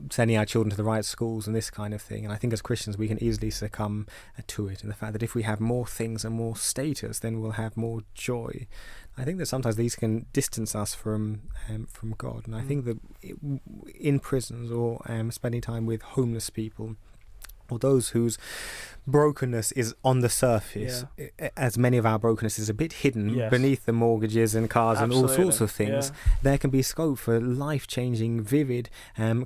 sending our children to the right schools and this kind of thing. And I think as Christians we can easily succumb to it, and the fact that if we have more things and more status, then we'll have more joy. I think that sometimes these can distance us from God. And I think that in prisons or spending time with homeless people, or those whose brokenness is on the surface, as many of our brokenness is a bit hidden beneath the mortgages and cars and all sorts of things, there can be scope for life-changing, vivid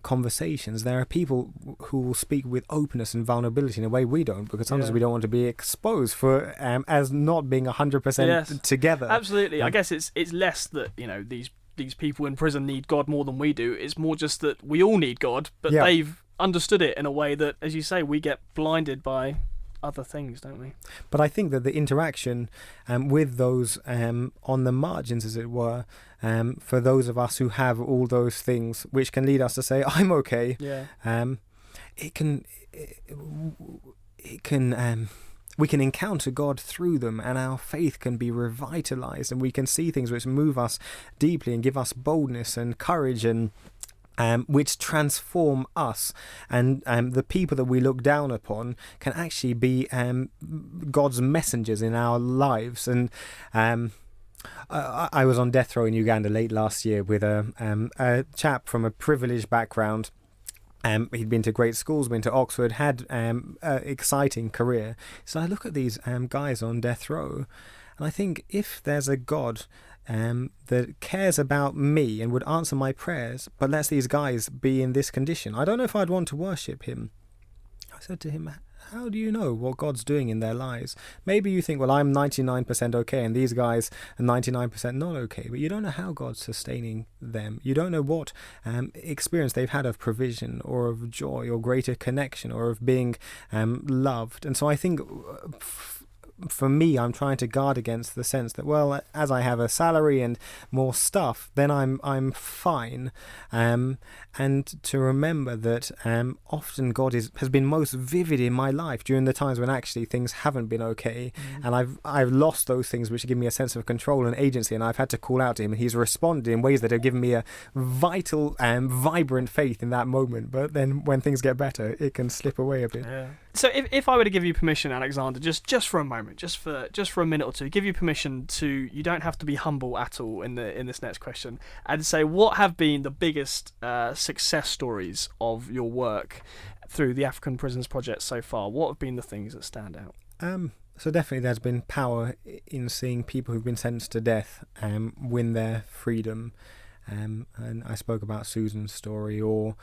conversations. There are people who will speak with openness and vulnerability in a way we don't, because sometimes we don't want to be exposed for as not being 100% together. Absolutely. I guess it's less that these people in prison need God more than we do. It's more just that we all need God, but they've understood it in a way that, as you say, we get blinded by other things, don't we? But I think that the interaction with those on the margins, as it were, for those of us who have all those things, which can lead us to say, "I'm okay," we can encounter God through them, and our faith can be revitalized, and we can see things which move us deeply and give us boldness and courage, and which transform us, and the people that we look down upon can actually be God's messengers in our lives. And I was on death row in Uganda late last year with a chap from a privileged background. He'd been to great schools, been to Oxford, had an exciting career. So I look at these guys on death row, and I think, if there's a God that cares about me and would answer my prayers, but lets these guys be in this condition, I don't know if I'd want to worship him. I said to him, how do you know what God's doing in their lives? Maybe you think, well, I'm 99% okay and these guys are 99% not okay, but you don't know how God's sustaining them. You don't know what experience they've had of provision or of joy or greater connection or of being loved. And so I think for me, I'm trying to guard against the sense that, well, as I have a salary and more stuff, then I'm fine, and to remember that often God has been most vivid in my life during the times when actually things haven't been okay, and I've lost those things which give me a sense of control and agency, and I've had to call out to him, and he's responded in ways that have given me a vital vibrant faith in that moment. But then when things get better, it can slip away a bit. Yeah. So if I were to give you permission, Alexander, just for a moment, just for a minute or two, give you permission to, you don't have to be humble at all in this next question, and say what have been the biggest success stories of your work through the African Prisons Project so far? What have been the things that stand out? So definitely there's been power in seeing people who've been sentenced to death win their freedom. And I spoke about Susan's story, or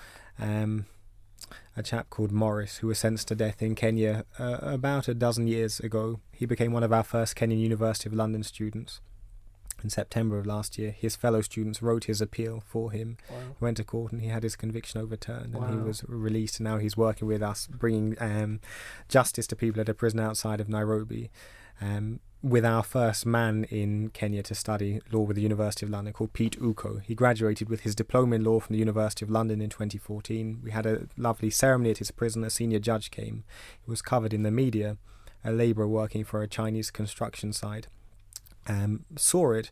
a chap called Morris who was sentenced to death in Kenya about a dozen years ago. He became one of our first Kenyan University of London students. In September of last year, his fellow students wrote his appeal for him. Wow. He went to court and he had his conviction overturned. Wow. And he was released, and now he's working with us, bringing justice to people at a prison outside of Nairobi. With our first man in Kenya to study law with the University of London, called Pete Uko. He graduated with his diploma in law from the University of London in 2014. We had a lovely ceremony at his prison. A senior judge came. It was covered in the media. A labourer working for a Chinese construction site saw it.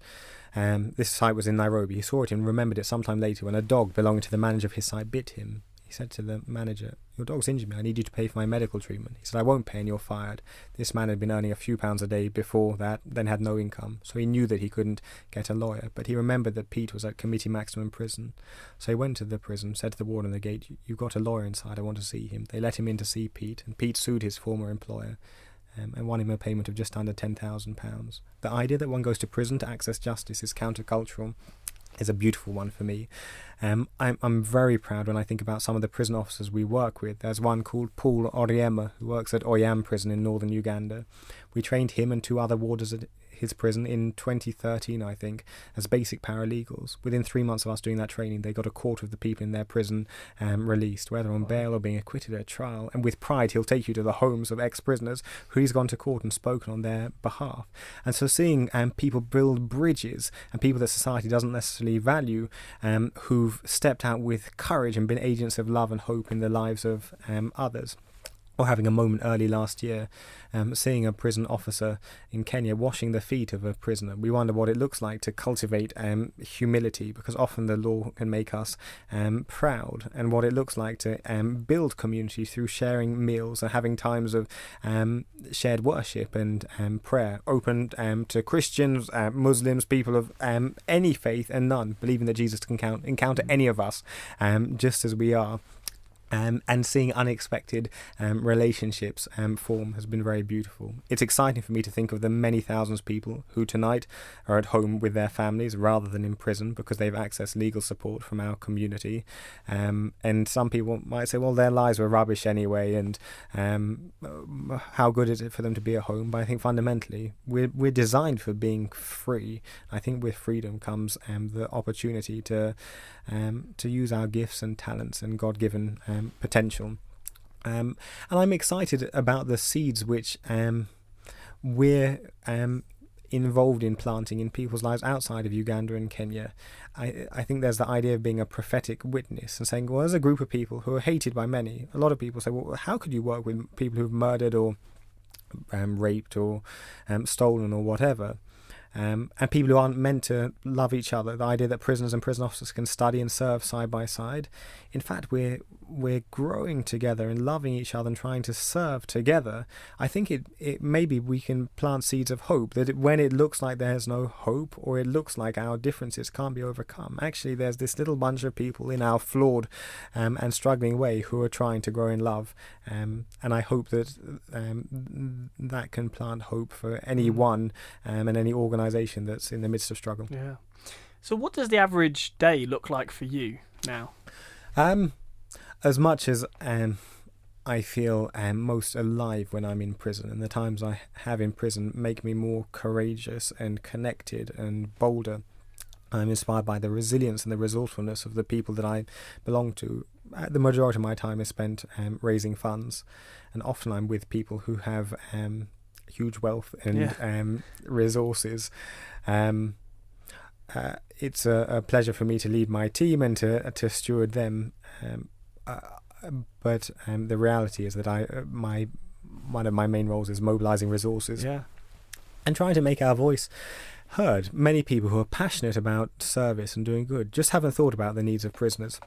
This site was in Nairobi. He saw it and remembered it sometime later when a dog belonging to the manager of his site bit him. He said to the manager, "Your dog's injured me. I need you to pay for my medical treatment." He said, "I won't pay and you're fired." This man had been earning a few pounds a day before that, then had no income. So he knew that he couldn't get a lawyer. But he remembered that Pete was at committee maximum prison. So he went to the prison, said to the warden on the gate, "You've got a lawyer inside. I want to see him." They let him in to see Pete. And Pete sued his former employer. And won him a payment of just under £10,000. The idea that one goes to prison to access justice is countercultural, is a beautiful one for me. I'm very proud when I think about some of the prison officers we work with. There's one called Paul Oriema, who works at Oyam prison in northern Uganda. We trained him and 2 other warders at his prison in 2013, I think, as basic paralegals. Within 3 months of us doing that training, they got a quarter of the people in their prison released, whether on bail or being acquitted at trial. And with pride, he'll take you to the homes of ex-prisoners who he's gone to court and spoken on their behalf. And so seeing people build bridges, and people that society doesn't necessarily value, who've stepped out with courage and been agents of love and hope in the lives of others. Or having a moment early last year, seeing a prison officer in Kenya washing the feet of a prisoner. We wonder what it looks like to cultivate humility, because often the law can make us proud, and what it looks like to build community through sharing meals and having times of shared worship and prayer, open to Christians, Muslims, people of any faith and none, believing that Jesus can encounter any of us just as we are. And seeing unexpected relationships form has been very beautiful. It's exciting for me to think of the many thousands of people who tonight are at home with their families rather than in prison because they've accessed legal support from our community. And some people might say, well, their lives were rubbish anyway, and how good is it for them to be at home? But I think fundamentally we're designed for being free. I think with freedom comes the opportunity to use our gifts and talents and God-given potential. And I'm excited about the seeds which we're involved in planting in people's lives outside of Uganda and Kenya. I think there's the idea of being a prophetic witness and saying, well, there's a group of people who are hated by many. A lot of people say, well, how could you work with people who've murdered or raped or stolen or whatever? And people who aren't meant to love each other. The idea that prisoners and prison officers can study and serve side by side. In fact, we're growing together and loving each other and trying to serve together. I think it maybe we can plant seeds of hope, that when it looks like there's no hope, or it looks like our differences can't be overcome, actually there's this little bunch of people in our flawed and struggling way who are trying to grow in love. And I hope that that can plant hope for anyone and any organisation that's in the midst of struggle. Yeah. So what does the average day look like for you now? As much as I feel most alive when I'm in prison, and the times I have in prison make me more courageous and connected and bolder. I'm inspired by the resilience and the resourcefulness of the people that I belong to. The majority of my time is spent raising funds, and often I'm with people who have huge wealth and resources. It's a pleasure for me to lead my team and to steward them. But the reality is that one of my main roles is mobilising resources and trying to make our voice heard. Many people who are passionate about service and doing good just haven't thought about the needs of prisoners,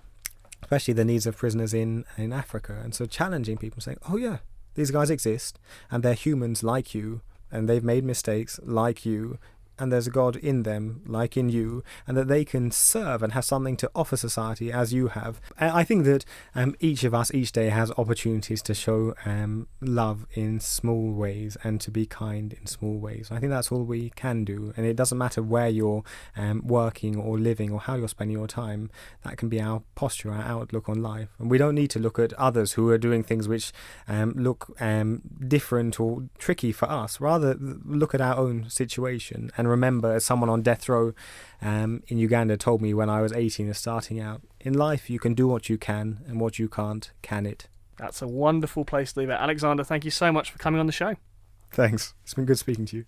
especially the needs of prisoners in Africa. And so challenging people, saying, oh yeah, these guys exist and they're humans like you and they've made mistakes like you, and there's a God in them, like in you, and that they can serve and have something to offer society as you have. I think that each of us each day has opportunities to show love in small ways and to be kind in small ways. I think that's all we can do, and it doesn't matter where you're working or living or how you're spending your time. That can be our posture, our outlook on life. And we don't need to look at others who are doing things which look different or tricky for us. Rather, look at our own situation and remember, as someone on death row in Uganda told me when I was 18 and starting out, in life you can do what you can, and what you can't, can it? That's a wonderful place to leave it. Alexander, thank you so much for coming on the show. Thanks. It's been good speaking to you.